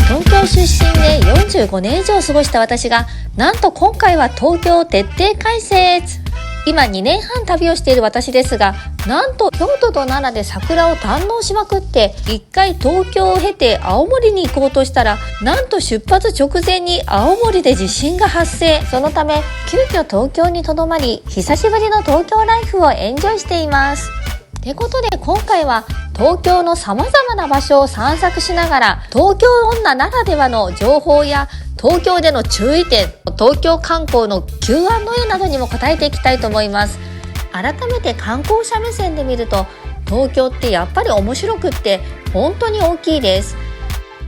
東京出身で45年以上過ごした私が、なんと今回は東京を徹底解説。今2年半旅をしている私ですが、なんと京都と奈良で桜を堪能しまくって、一回東京を経て青森に行こうとしたら、なんと出発直前に青森で地震が発生。そのため急遽東京にとどまり、久しぶりの東京ライフをエンジョイしています。ってことで今回は東京の様々な場所を散策しながら、東京女ならではの情報や東京での注意点、東京観光の Q&A などにも答えていきたいと思います。改めて観光者目線で見ると、東京ってやっぱり面白くって本当に大きいです。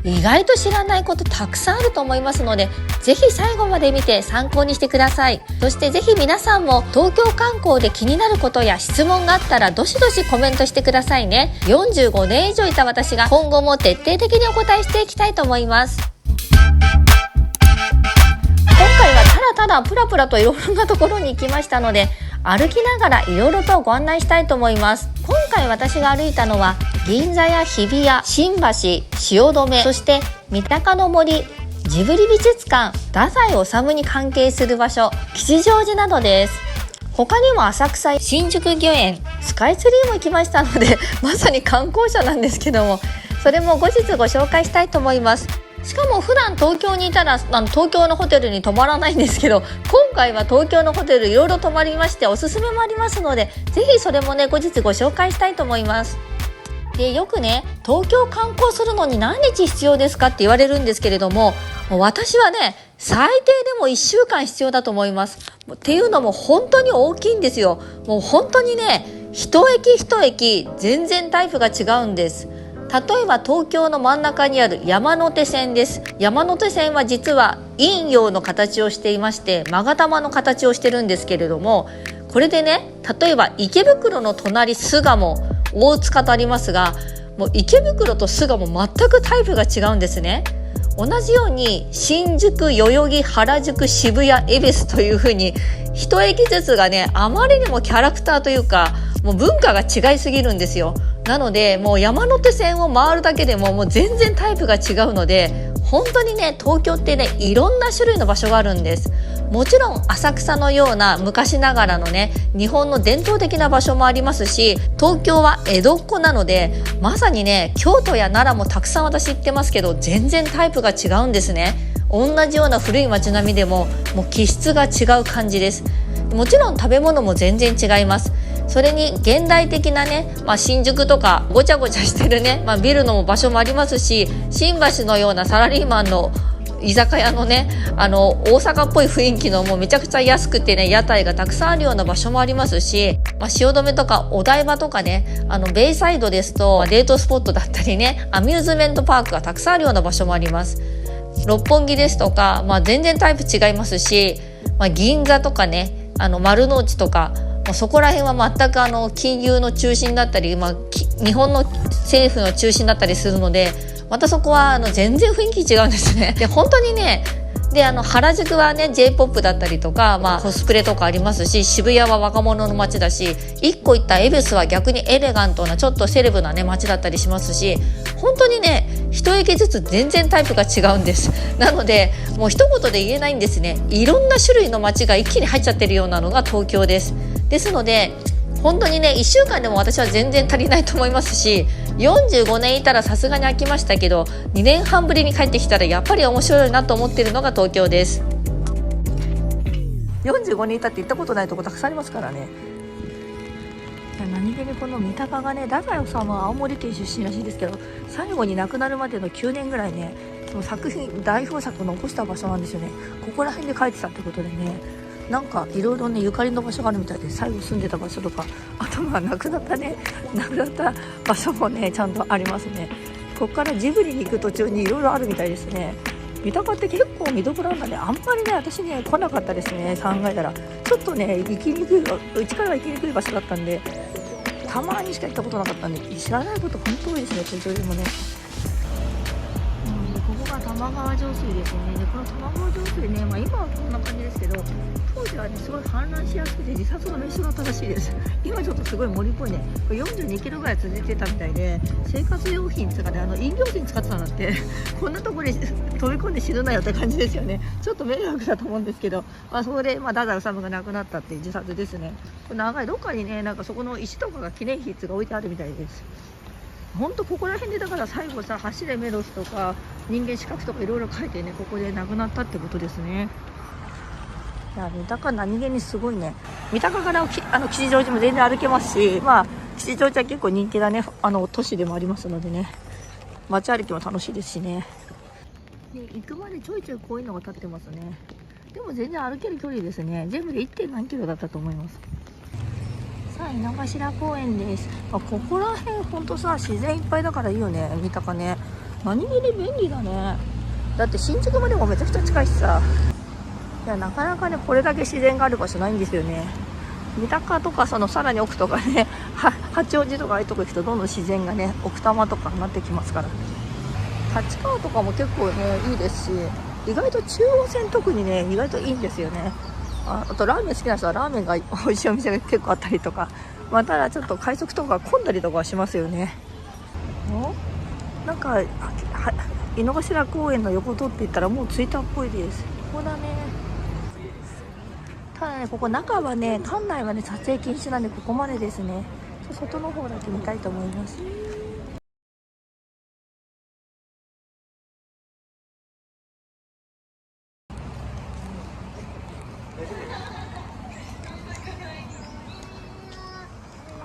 意外と知らないことたくさんあると思いますので、ぜひ最後まで見て参考にしてください。そしてぜひ皆さんも東京観光で気になることや質問があったらどしどしコメントしてくださいね。45年以上いた私が今後も徹底的にお答えしていきたいと思います。今回はただプラプラといろいろなところに行きましたので、歩きながらいろいろとご案内したいと思います。今回私が歩いたのは銀座や日比谷、新橋、汐留、そして三鷹の森、ジブリ美術館、太宰治に関係する場所、吉祥寺などです。他にも浅草、新宿御苑、スカイツリーも行きましたのでまさに観光者なんですけども、それも後日ご紹介したいと思います。しかも普段東京にいたら東京のホテルに泊まらないんですけど、今回は東京のホテルいろいろ泊まりまして、おすすめもありますので、ぜひそれもね後日ご紹介したいと思います。で、よくね、東京観光するのに何日必要ですかって言われるんですけれども、私はね最低でも1週間必要だと思います。っていうのも本当に大きいんですよ。もう本当にね、一駅一駅全然タイプが違うんです。例えば東京の真ん中にある山手線です。山手線は実は陰陽の形をしていまして、勾玉の形をしてるんですけれども、これでね、例えば池袋の隣巣鴨、大塚とありますが、もう池袋と巣鴨全くタイプが違うんですね。同じように新宿、代々木、原宿、渋谷、恵比寿というふうに一駅ずつがね、あまりにもキャラクターというか、もう文化が違いすぎるんですよ。なのでもう山手線を回るだけでも全然タイプが違うので、本当にね、東京ってね、いろんな種類の場所があるんです。もちろん浅草のような昔ながらのね、日本の伝統的な場所もありますし、東京は江戸っ子なので、まさにね、京都や奈良もたくさん私行ってますけど、全然タイプが違うんですね。同じような古い街並みでももう気質が違う感じです。もちろん食べ物も全然違います。それに現代的なね、新宿とかごちゃごちゃしてるね、ビルの場所もありますし、新橋のようなサラリーマンの居酒屋のね、大阪っぽい雰囲気のもうめちゃくちゃ安くてね、屋台がたくさんあるような場所もありますし、汐留とかお台場とかね、ベイサイドですとデートスポットだったりね、アミューズメントパークがたくさんあるような場所もあります。六本木ですとか、全然タイプ違いますし、銀座とかね、丸の内とか、そこら辺は全く金融の中心だったり、日本の政府の中心だったりするので、またそこは全然雰囲気違うんですね。で、本当にね、で原宿はね J-POP だったりとか、コスプレとかありますし、渋谷は若者の街だし、一個行った恵比寿は逆にエレガントなちょっとセレブなね街だったりしますし、本当にね、一駅ずつ全然タイプが違うんです。なのでもう一言で言えないんですね。いろんな種類の街が一気に入っちゃってるようなのが東京です。ですので本当にね、1週間でも私は全然足りないと思いますし、45年いたらさすがに飽きましたけど、2年半ぶりに帰ってきたらやっぱり面白いなと思っているのが東京です。45年いたって行ったことないとこたくさんありますからね。何気にこの三鷹がね、太宰治は青森県出身らしいですけど、最後に亡くなるまでの9年ぐらいね、その作品、代表作を残した場所なんですよね。ここら辺で書いてたってことでね、なんかいろいろね、ゆかりの場所があるみたいで、最後住んでた場所とか、あと亡くなった場所もねちゃんとありますね。ここからジブリに行く途中にいろいろあるみたいですね。三鷹って結構見どころなんだね。あんまりね、私ね来なかったですね。考えたらちょっとね、行きにくい、うちからは行きにくい場所だったんで、たまにしか行ったことなかったんで、知らないこと本当多いですね、東京でもね。ここが玉川上水ですね。でこの玉川上水ね、今はこんな感じですけど、当時はねすごい氾濫しやすくて自殺の名所だったらしいです。今ちょっとすごい森っぽいね。これ42キロぐらい続いてたみたいで、生活用品とかで飲料水に使ってたんだって。こんなところに飛び込んで死ぬなよって感じですよね。ちょっと迷惑だと思うんですけど、そこで太宰治が亡くなったっていう自殺ですね。これ長いどっかにね、なんかそこの石とかが記念碑が置いてあるみたいです。ほんとここら辺でだから最後さ、走れメロスとか人間資格とかいろいろ書いてね、ここで亡くなったってことですね。いや三鷹何気にすごいね。三鷹から吉祥寺も全然歩けますし、吉祥寺は結構人気なね都市でもありますのでね、街歩きも楽しいですしね。で行くまでちょいちょいこういうのが立ってますね。でも全然歩ける距離ですね。全部で 1. 何キロだったと思います。さあ井の頭公園です。ここら辺ほんとさ、自然いっぱいだからいいよね、三鷹ね。何気に便利だね。だって新宿までもめちゃくちゃ近いしさ。いやなかなかねこれだけ自然がある場所ないんですよね。三鷹とかさらに奥とかね、八王子とかああいうとこ行くとどんどん自然がね、奥多摩とかになってきますから。立川とかも結構ねいいですし、意外と中央線特にね意外といいんですよね。あとラーメン好きな人はラーメンが美味しいお店が結構あったりとか、ただちょっと快速とか混んだりとかはしますよね。なんか井の頭公園の横通っていったらもう着いたっぽいです。ここだね。ただねここ中はね、館内はね撮影禁止なんでここまでですね。外の方だけ見たいと思います。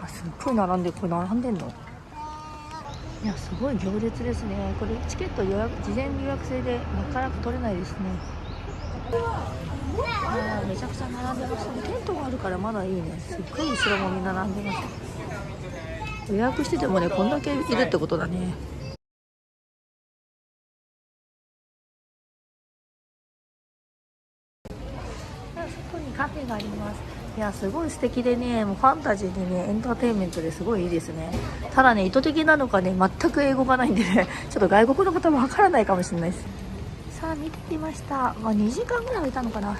すっごい並んで、これ並んでんの。いやすごい行列ですね。これチケット事前予約制でなかなか取れないですね。めちゃくちゃ並んでますね。テントがあるからまだいいね。すっごい後ろもみんな並んでます。予約しててもねこんだけいるってことだね。そこにカフェがあります。いやすごい素敵でね、もうファンタジーでねエンターテインメントですごいいいですね。ただね意図的なのかね全く英語がないんでね、ちょっと外国の方もわからないかもしれないです。さあ見てきました。2時間ぐらいいたのかな。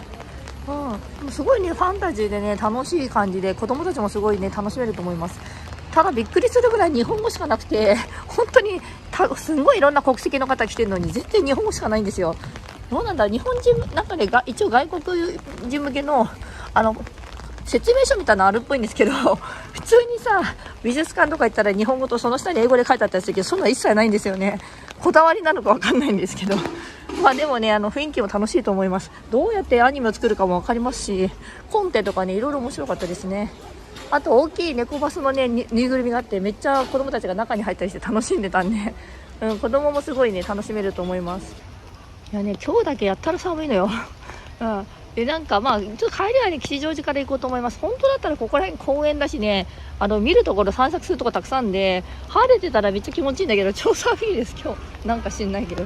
すごいねファンタジーでね楽しい感じで、子供たちもすごいね楽しめると思います。ただびっくりするぐらい日本語しかなくて、本当にすごいいろんな国籍の方来てるのに全然日本語しかないんですよ。どうなんだ、日本人なんかね一応外国人向けの説明書みたいなのあるっぽいんですけど、普通にさ美術館とか行ったら日本語とその下に英語で書いてあったりするけど、そんな一切ないんですよね。こだわりなのかわかんないんですけど、でもね雰囲気も楽しいと思います。どうやってアニメを作るかも分かりますし、コンテとかねいろいろ面白かったですね。あと大きい猫バスのねぬいぐるみがあって、めっちゃ子供たちが中に入ったりして楽しんでたんで、子供もすごいね楽しめると思います。いやね今日だけやったら寒いのよ。でなんかちょっと帰りはね吉祥寺から行こうと思います。本当だったらここら辺公園だしね、見るところ散策するとこたくさんで、晴れてたらめっちゃ気持ちいいんだけど超寒いです今日。なんか知んないけど。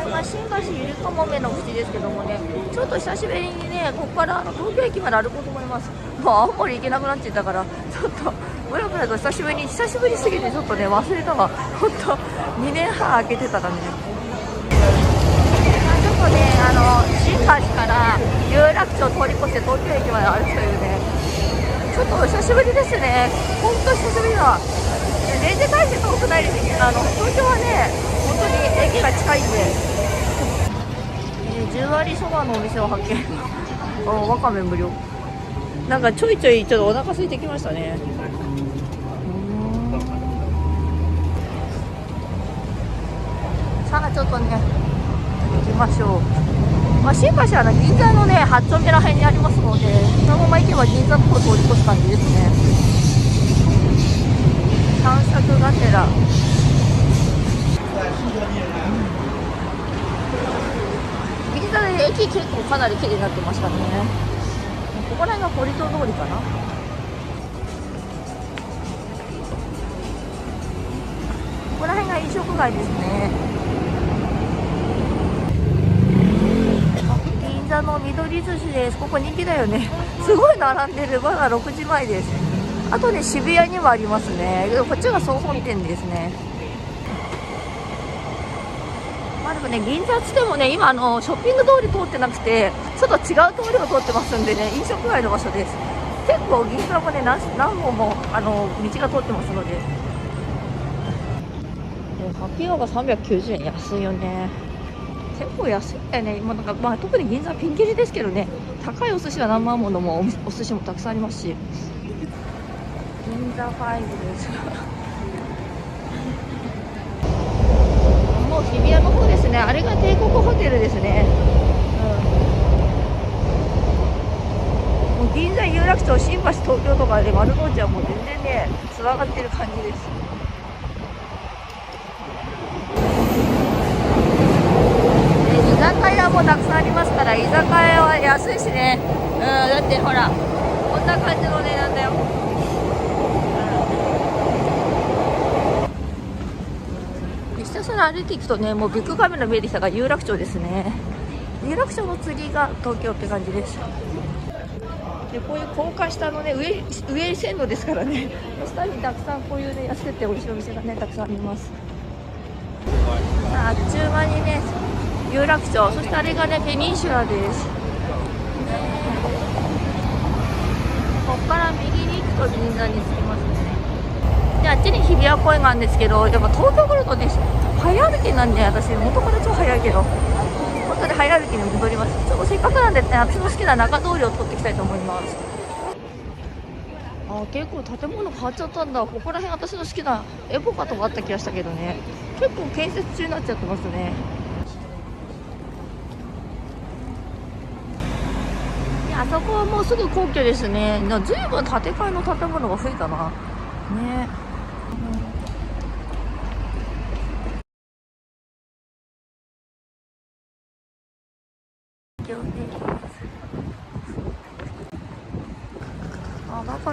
今新橋ゆりかもめの口ですけどもね、ちょっと久しぶりにねここから東京駅まで歩こうと思います。青森行けなくなっちゃったから、ちょっとブラブラと久しぶりすぎてちょっとね忘れたわ。本当2年半空けてたらね。ちょっとね新橋から有楽町通り越して東京駅まで歩くというね、ちょっと久しぶりですね。本当久しぶりだ。全然大して遠くないです。東京はね本当に駅が近いんで。10割そばのお店を発見。わかめ無料。なんかちょいちょいちょっとお腹空いてきましたね。さあちょっとね行きましょう。新橋は銀座のね8丁目ら辺にありますので、そのまま行けば銀座の方通り越す感じですね。散策がてら銀座で駅結構かなり綺麗になってましたね。ここら辺が堀戸通りかな。ここら辺が飲食街ですね。銀座の緑寿司です。ここ人気だよね。すごい並んでる。まだ6時前です。あとね渋谷にもありますね。こっちが総本店ですね。まあでもね、銀座つってもね、今ショッピング通り通ってなくて、ちょっと違う通りを通ってますんでね、飲食街の場所です。結構銀座もね、何本も道が通ってますので。ハッピーアワーが390円、安いよね。結構安いんだよね。今なんか、まあ、特に銀座はピンキリですけどね、高いお寿司は何万ものもお寿司もたくさんありますし。銀座5です。もう日比谷の方ですね。あれが帝国ホテルですね。もう銀座、有楽町、新橋、東京とかで丸の内はもう全然ね、つながってる感じです。居酒屋もたくさんありますから、居酒屋は安いしね。だってほら、こんな感じの値段だよ。ひたすら歩いていくとね、もうビッグカメラ見えてきたから有楽町ですね。有楽町の次が東京って感じです。でこういう高架下のね、上線路ですからね、下にたくさんこういうね、安くて美味しいお店がね、たくさんあります。あっちゅう間にね、有楽町、そしてあれがね、ペニンシュラです。ここから右に行くと銀座に着きますね。で、あっちに日比谷公園があるんですけど、やっぱ東京来るとね、早歩きなんで、私、元から超早いけど、本当に早歩きに戻ります。ちょっとせっかくなんで、ね、私の好きな中通りを通っていきたいと思います。結構建物変わっちゃったんだ。ここら辺私の好きなエポカとかあった気がしたけどね、結構建設中になっちゃってますね。あそこはもうすぐ皇居ですね。ずいぶん建て替えの建物が増えたなね。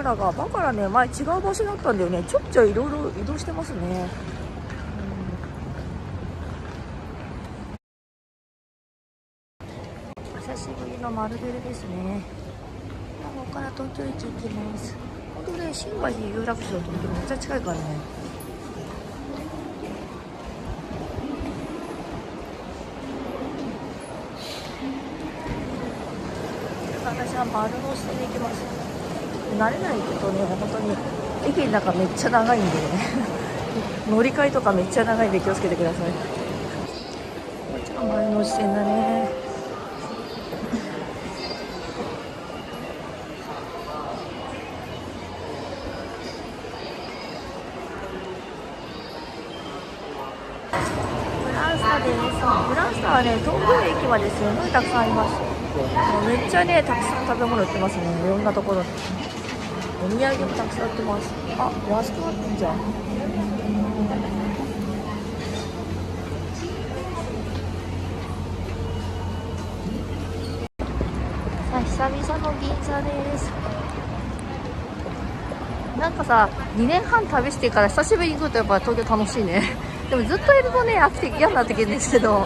バカラね、前違う場所だったんだよね。ちょっちょいろいろ移動してますね。久しぶりの丸ビルですね。ここから東京駅行きます。本当ね、新橋有楽町と東京めっちゃ近いからね。私は丸の下に行きます。慣れないとね、本当に駅の中めっちゃ長いんでね乗り換えとかめっちゃ長いんで気をつけてください。こっちが丸の内線だね。グランスタです。グランスタはね、東京駅まですごいたくさんあります。もうめっちゃね、たくさん食べ物売ってますね。いろんなところにお土産もたくさん売ってます。あ、安くなってんじゃん。さあ、久々の銀座です。なんかさ、2年半旅してから久しぶりに来るとやっぱ東京楽しいね。でもずっといるとね、飽きて嫌になってくるんですけど、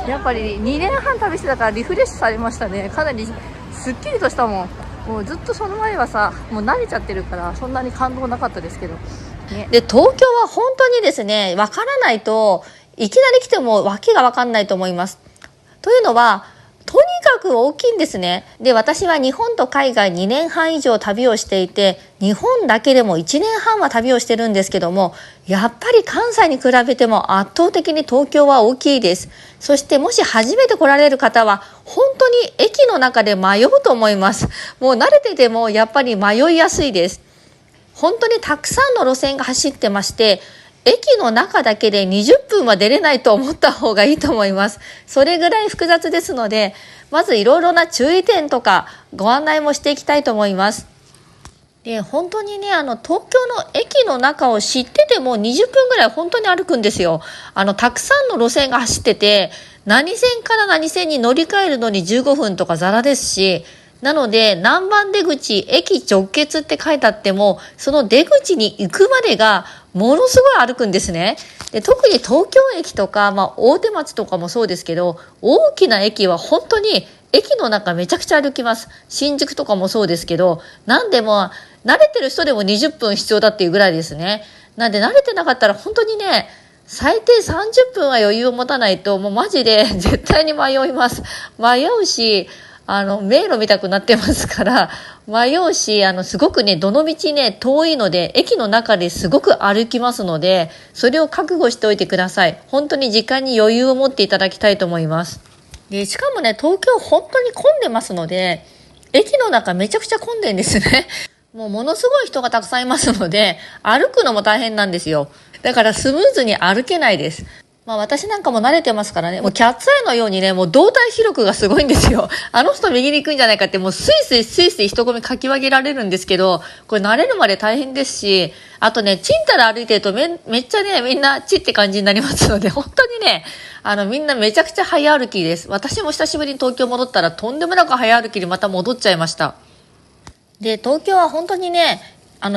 やっぱり2年半旅してたからリフレッシュされましたね。かなりすっきりとしたもん。もうずっとその前はさ、もう慣れちゃってるからそんなに感動なかったですけど、ね、で東京は本当にですね、わからないといきなり来ても訳がわかんないと思います。というのはとにかく大きいんですね。で、私は日本と海外2年半以上旅をしていて、日本だけでも1年半は旅をしてるんですけども、やっぱり関西に比べても圧倒的に東京は大きいです。そしてもし初めて来られる方は、本当に駅の中で迷うと思います。もう慣れててもやっぱり迷いやすいです。本当にたくさんの路線が走ってまして、駅の中だけで20分は出れないと思った方がいいと思います。それぐらい複雑ですので、まずいろいろな注意点とかご案内もしていきたいと思います。で、本当にね、東京の駅の中を知ってても20分ぐらい本当に歩くんですよ。たくさんの路線が走ってて、何線から何線に乗り換えるのに15分とかザラですし、なので何番出口、駅直結って書いてあっても、その出口に行くまでがものすごい歩くんですね。で、特に東京駅とか、大手町とかもそうですけど、大きな駅は本当に駅の中めちゃくちゃ歩きます。新宿とかもそうですけど、なんでも慣れてる人でも20分必要だっていうぐらいですね。なんで慣れてなかったら本当にね、最低30分は余裕を持たないと、もうマジで絶対に迷います。迷うし、迷路見たくなってますから、迷うし、すごくね、どの道ね、遠いので、駅の中ですごく歩きますので、それを覚悟しておいてください。本当に時間に余裕を持っていただきたいと思います。で、しかもね、東京本当に混んでますので、駅の中めちゃくちゃ混んでんですね。もうものすごい人がたくさんいますので、歩くのも大変なんですよ。だからスムーズに歩けないです。まあ私なんかも慣れてますからね、もうキャッツアイのようにね、もう動体視力がすごいんですよ。あの人右に行くんじゃないかって、もうスイスイスイスイ人混みかき分けられるんですけど、これ慣れるまで大変ですし、あとね、ちんたら歩いてるとめっちゃね、みんなちって感じになりますので、本当にね、みんなめちゃくちゃ早歩きです。私も久しぶりに東京戻ったらとんでもなく早歩きにまた戻っちゃいました。で、東京は本当にね、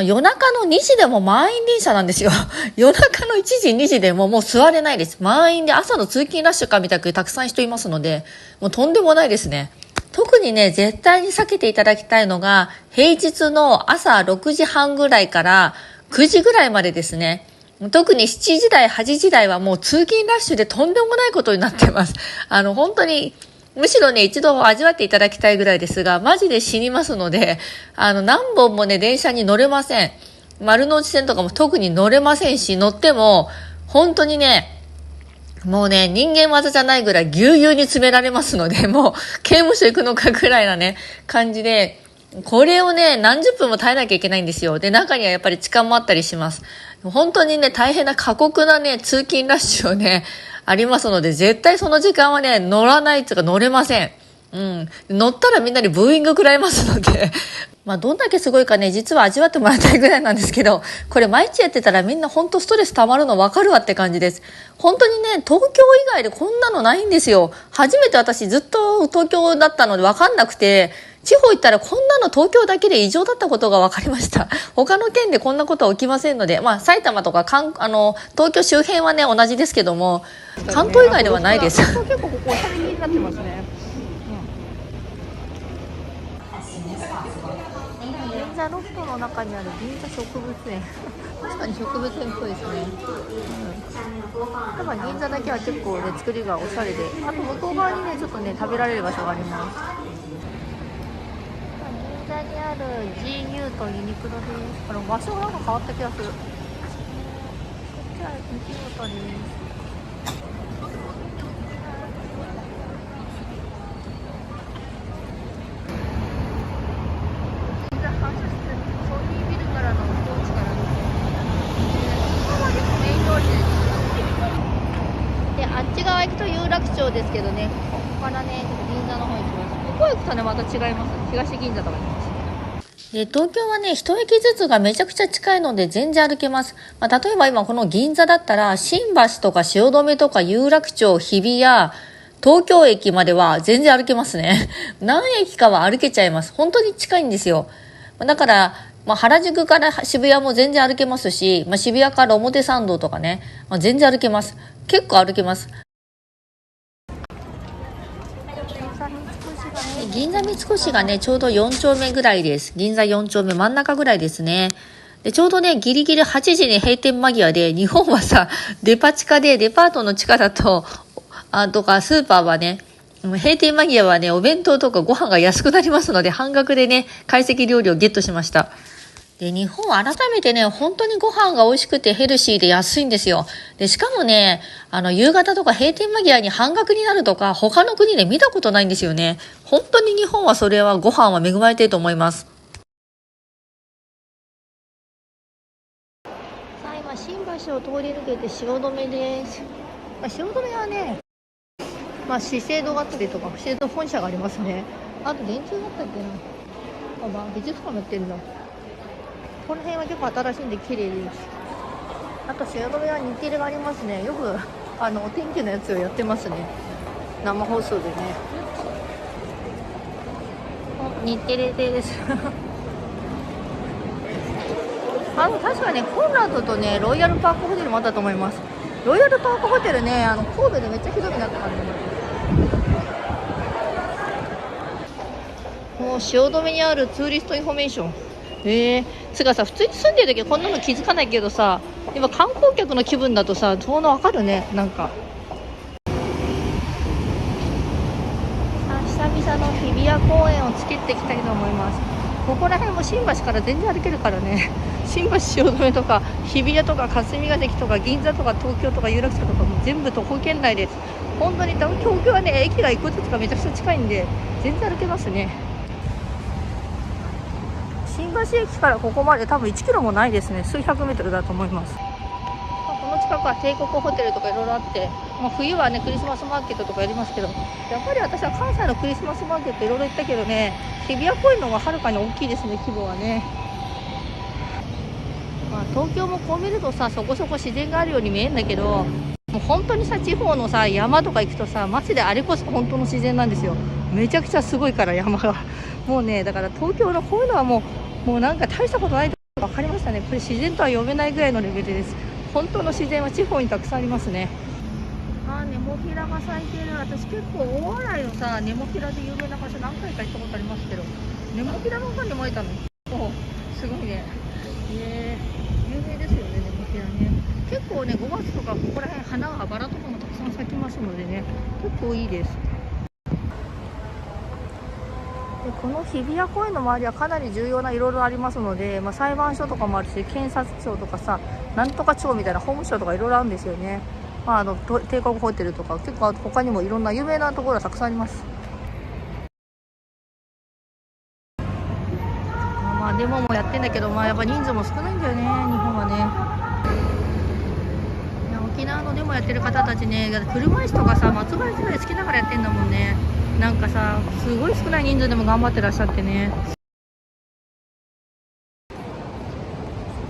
夜中の2時でも満員電車なんですよ。夜中の1時、2時でももう座れないです。満員で朝の通勤ラッシュかみたくたくさん人いますので、もうとんでもないですね。特にね、絶対に避けていただきたいのが、平日の朝6時半ぐらいから9時ぐらいまでですね。特に7時台、8時台はもう通勤ラッシュでとんでもないことになってます。本当に、むしろね、一度味わっていただきたいぐらいですが、マジで死にますので、何本もね、電車に乗れません。丸ノ内線とかも特に乗れませんし、乗っても、本当にね、もうね、人間技じゃないぐらいぎゅうぎゅうに詰められますので、もう刑務所行くのかぐらいなね、感じで、これをね、何十分も耐えなきゃいけないんですよ。で、中にはやっぱり痴漢もあったりします。本当にね、大変な過酷なね、通勤ラッシュをね、ありますので、絶対その時間はね、乗らないというか乗れません。うん。乗ったらみんなにブーイング食らいますので、まあどんだけすごいかね、実は味わってもらいたいぐらいなんですけど、これ毎日やってたらみんな本当ストレス溜まるの分かるわって感じです。本当にね、東京以外でこんなのないんですよ。初めて私ずっと東京だったので分かんなくて、地方行ったらこんなの東京だけで異常だったことが分かりました。他の県でこんなことは起きませんので、まあ埼玉とか東京周辺はね、同じですけども、関東以外ではないです。結構ここおしゃれになってますね。銀座ロフトの中にある銀座植物園。確かに植物園っぽいですね。だから銀座だけは結構ね、作りがおしゃれで、あと向こう側にね、ちょっとね、食べられる場所があります。銀座にある GU とユニクロです。場所がなんか変わった気がする。こっちは西本です。あっち側行くと有楽町ですけどね、ここからね、銀座の方行きます。ここ行くとね、また違います。東銀座とか行きます。で、東京はね、一駅ずつがめちゃくちゃ近いので全然歩けます。まあ、例えば今この銀座だったら、新橋とか汐留とか有楽町、日比谷、東京駅までは全然歩けますね。何駅かは歩けちゃいます。本当に近いんですよ。だから、まあ、原宿から渋谷も全然歩けますし、まあ、渋谷から表参道とかね、まあ、全然歩けます。結構歩けます。銀座三越がね、ちょうど4丁目ぐらいです。銀座4丁目真ん中ぐらいですね。で、ちょうどね、ギリギリ8時に閉店間際で、日本はさ、デパ地下で、デパートの地下だと、とかスーパーはね、閉店間際はね、お弁当とかご飯が安くなりますので、半額でね、懐石料理をゲットしました。で、日本改めてね、本当にご飯が美味しくてヘルシーで安いんですよ。で、しかもね、夕方とか閉店間際に半額になるとか、他の国で見たことないんですよね。本当に日本はそれはご飯は恵まれていると思います。さあ、今、新橋を通り抜けて汐留です。まあ、汐留はね、まあ、資生堂があったりとか、資生堂本社がありますね。あと、電通だったっけな。まあ、美術館もやってるんだ。この辺は結構新しいんで綺麗です。あと汐留は日テレがありますね。よくお天気のやつをやってますね。生放送でね。日テレです。確かね、コンラードとね、ロイヤルパークホテルもあったと思います。ロイヤルパークホテルね、神戸でめっちゃひどくなった感じ。もう汐留にあるツーリストインフォメーション。つかさ、普通に住んでる時はこんなの気づかないけどさ、今観光客の気分だとさ、そのわかるね、なんか。久々の日比谷公園をつけていきたいと思います。ここら辺も新橋から全然歩けるからね。新橋汐留とか日比谷とか霞ヶ関とか銀座とか東京とか有楽町とかも全部徒歩圏内です。本当に東京はね、駅が1個ずつがめちゃくちゃ近いんで全然歩けますね。新橋駅からここまで多分1キロもないですね。数百メートルだと思います。この近くは帝国ホテルとかいろいろあって、冬はねクリスマスマーケットとかやりますけど、やっぱり私は関西のクリスマスマーケットいろいろ行ったけどね、日比谷公園の方がはるかに大きいですね、規模はね。東京もこう見るとさ、そこそこ自然があるように見えるんだけど、もう本当にさ、地方のさ山とか行くとさ、マジであれこそ本当の自然なんですよ。めちゃくちゃすごいから山がもうね、だから東京のこういうのはもうなんか大したことないと分かりましたね。これ自然とは呼べないぐらいのレベルです。本当の自然は地方にたくさんありますね。ネモフィラが咲いてる。私結構大洗のさ、ネモフィラで有名な場所何回か行ったことありますけど、ネモフィラの他に燃えたのすごいね。有名ですよね、ネモフィラね。結構ね、5月とかここら辺花がバラとかもたくさん咲きますのでね、結構いいです。でこの日比谷公園の周りはかなり重要ないろいろありますので、裁判所とかもあるし、検察庁とかさ、なんとか庁みたいな法務省とかいろいろあるんですよね。帝国ホテルとか結構他にもいろんな有名なところがたくさんあります。デモもやってんだけど、やっぱ人数も少ないんだよね、日本はね。いや、沖縄のデモやってる方たちね、車椅子とかさ、松原世代好きだからやってんだもんね。なんかさ、すごい少ない人数でも頑張ってらっしゃってね。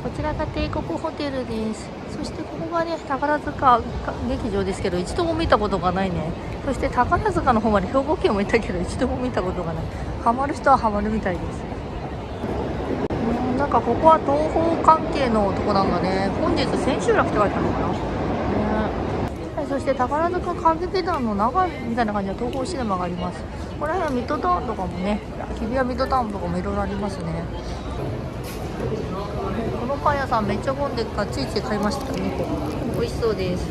こちらが帝国ホテルです。そしてここがね、宝塚劇場ですけど、一度も見たことがないね。そして宝塚の方まで兵庫県も行ったけど、一度も見たことがない。ハマる人はハマるみたいです。なんかここは東宝関係のとこなんだね。本日千秋楽って書いてあるのかな、そして宝塚歌劇団の長みたいな感じで東宝シネマがあります。ここら辺はミッドタウンとかもね、日比谷ミッドタウンとかもいろいろありますね。このパン屋さんめっちゃ混んでるからついつい買いましたね。美味しそうです。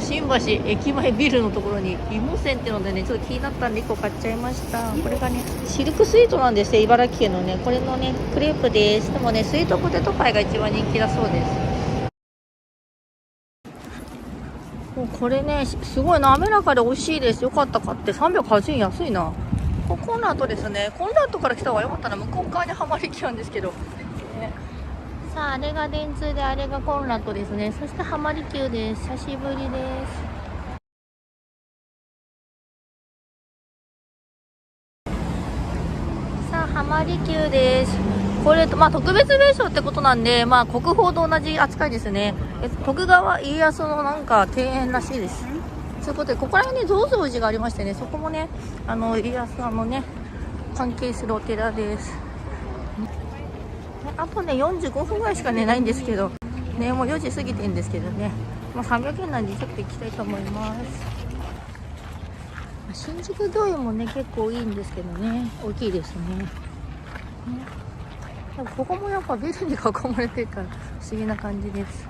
新橋駅前ビルのところに芋せんっていうのでね、ちょっと気になったんで1個買っちゃいました。これがね、シルクスイートなんですよ、茨城県のね。これのね、クレープです。でもね、スイートポテトパイが一番人気だそうです。これね、すごい滑らかで美味しいです。よかった買って。380円安いな。コーナーとですね、コーナーとから来た方がよかったな。向こう側にはまりきなんですけど、さあ、あれが電通で、あれがコンラットですね。そして浜離宮です。久しぶりです。さあ、浜離宮です。これ特別名称ってことなんで、国宝と同じ扱いですね。徳川家康のなんか庭園らしいです。そういうことで、ここら辺に増上寺がありましてね、そこもね、家康さんのね、関係するお寺です。あとね、45分ぐらいしか寝ないんですけどね、もう4時過ぎてるんですけどね、300円なんでちょっと行きたいと思います。新宿御苑もね、結構いいんですけどね、大きいですね。でもここもやっぱビルに囲まれてるから不思議な感じです。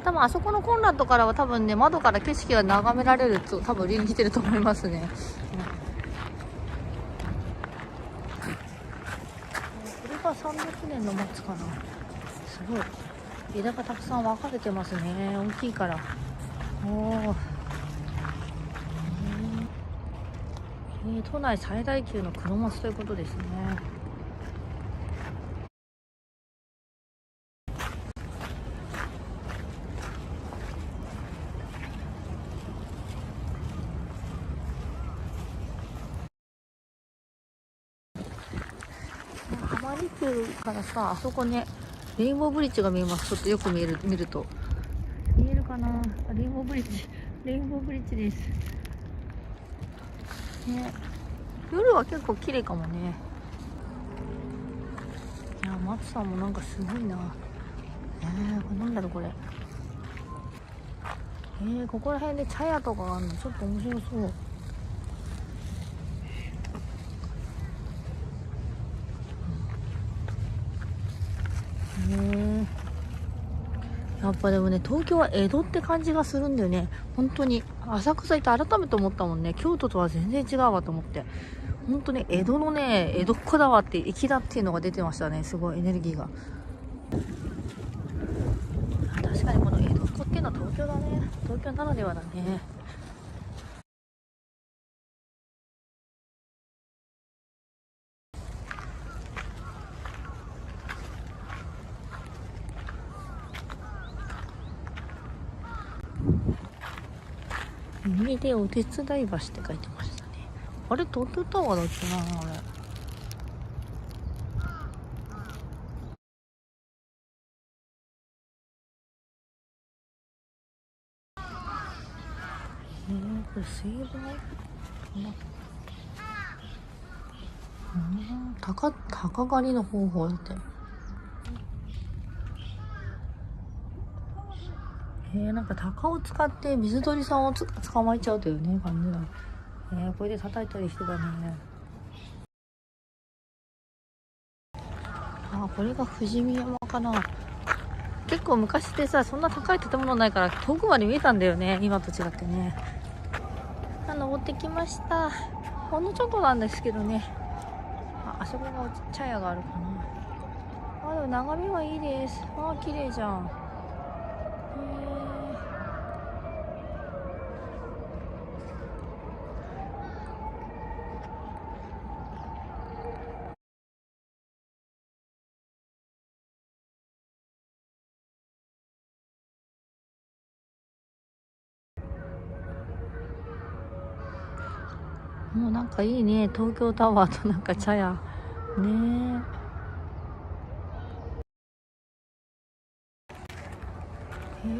多分あそこのコンラッドからは多分ね、窓から景色が眺められると多分売りに来てると思いますね。これが300年の松かな。すごい枝がたくさん分かれてますね。大きいから。都内最大級の黒松ということですね。浜離宮からさ、あそこね、レインボーブリッジが見えます。ちょっとよく見ると見えるかな。レインボーブリッジですね。夜は結構綺麗かもね。いや、松さんもなんかすごいな。これなんだろうこれ。ここら辺で茶屋とかがあるのちょっと面白そう。やっぱでもね、東京は江戸って感じがするんだよね。本当に浅草行って改めて思ったもんね。京都とは全然違うわと思って、本当に江戸のね、江戸っ子だわって粋だっていうのが出てましたね。すごいエネルギーが。確かにこの江戸っ子っていうのは東京だね。東京ならではだね。海でお手伝い橋って書いてましたね。あれ東京タワーだっけな、あれ。これ水道鷹狩りの方法って。なんか鷹を使って水鳥さんを捕まえちゃうというね、感じだ。これで叩いたりしてたね。これが富士見山かな。結構昔ってさ、そんな高い建物ないから遠くまで見えたんだよね、今と違ってね。登ってきました。ほんのちょっとなんですけどね。あそこが茶屋があるかな。でも眺めはいいです。綺麗じゃん。もうなんかいいね、東京タワーとなんか茶屋ね。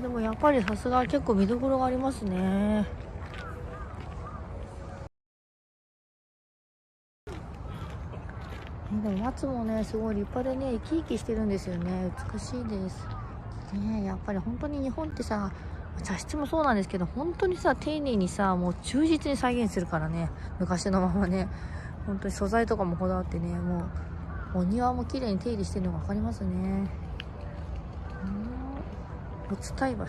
でもやっぱりさすが結構見どころがありますね。でも松もねすごい立派でね、生き生きしてるんですよね。美しいですね。やっぱり本当に日本ってさ、茶室もそうなんですけど、本当にさ丁寧にさ、もう忠実に再現するからね、昔のままね。本当に素材とかもこだわってね、もうお庭も綺麗に手入れしてるのが分かりますね。四街橋、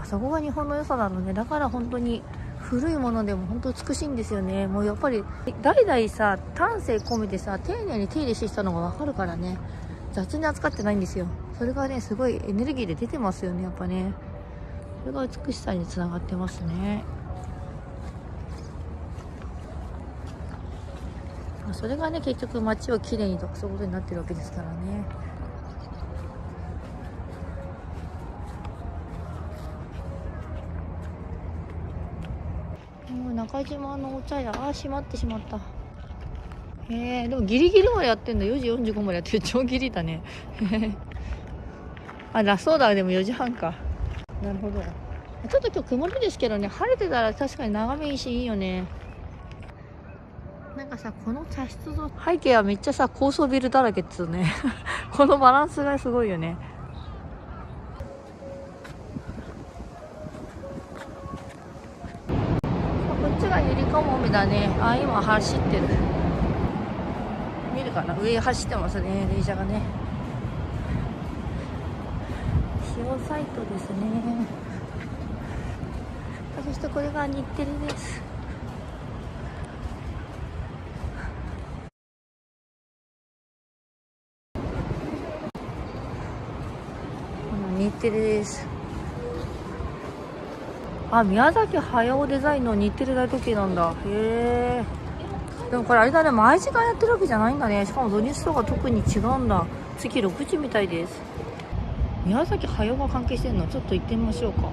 そこが日本の良さなのね。だから本当に古いものでも本当美しいんですよね。もうやっぱり代々さ、丹精込めてさ、丁寧に手入れしてきたのが分かるからね、雑に扱ってないんですよ。それがねすごいエネルギーで出てますよね、やっぱね。それが美しさにつながってますね。それがね結局街をきれいにとかそういうことになってるわけですからね。中島のお茶屋、閉まってしまった。でもギリギリまでやってんだ。4時45までやってる。超ギリだね。そうだ、でも4時半か。なるほど。ちょっと今日曇りですけどね、晴れてたら確かに眺めいいしいいよね。なんかさ、この茶室の背景はめっちゃさ、高層ビルだらけっつうね。このバランスがすごいよね。こっちがゆりかもめだね。今走ってる。見るかな、上走ってますね、電車がね。塩サイトですね。そしてこれが日テレです。日テレです。宮崎駿デザインの日テレ大時計なんだ。へえ。でもこれあれだね、毎時間やってるわけじゃないんだね。しかも土日とか特に違うんだ。次6時みたいです。宮崎駿が関係してるの、ちょっと行ってみましょうか。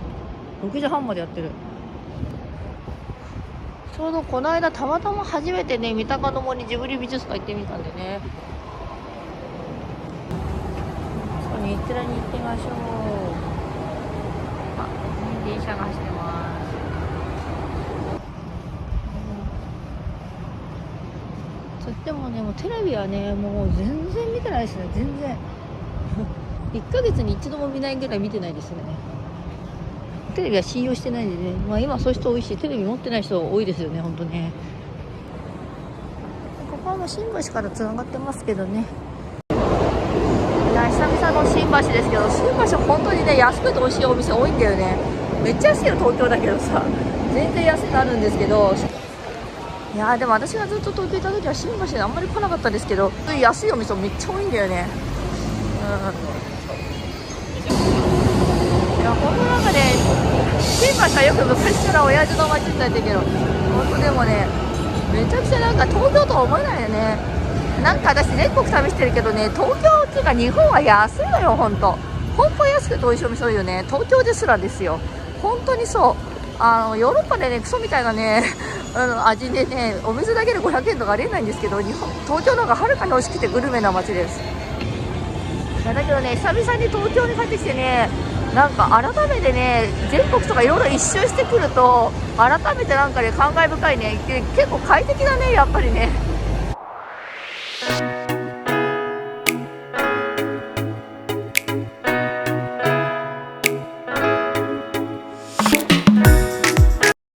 6時半までやってる。ちょうどこの間たまたま初めてね、三鷹の森ジブリ美術館行ってみたんでね。日テレに行ってみましょう。電車が走ってます。でもね、もうテレビはね、もう全然見てないですね。全然1ヶ月に一度も見ないぐらい見てないですね。テレビは信用してないんでね。今そういう人多いし、テレビ持ってない人多いですよね、本当ね。ここはもう新橋からつながってますけどね。大久々の新橋ですけど、新橋本当にね安くて美味しいお店多いんだよね。めっちゃ安いよ、東京だけどさ、全然安くなるんですけど、いやーでも私がずっと東京いた時は新橋であんまり来なかったですけど、安いお店めっちゃ多いんだよね。いや本当なんかね、新橋はよく昔から親父の街って言ったけど、本当でもねめちゃくちゃなんか東京とは思えないよね。なんか私全国旅してるけどね、東京っていうか日本は安いのよ。本当安くて美味しいお店多いよね。東京ですらですよ、本当にそう。ヨーロッパでねクソみたいなね味でね、お水だけで500円とかありえないんですけど、東京の方がはるかに美味しくてグルメな街です。いやだけどね、久々に東京に帰ってきてね、なんか改めてね全国とかいろいろ一周してくると改めてなんかね感慨深いね。結構快適だね、やっぱりね。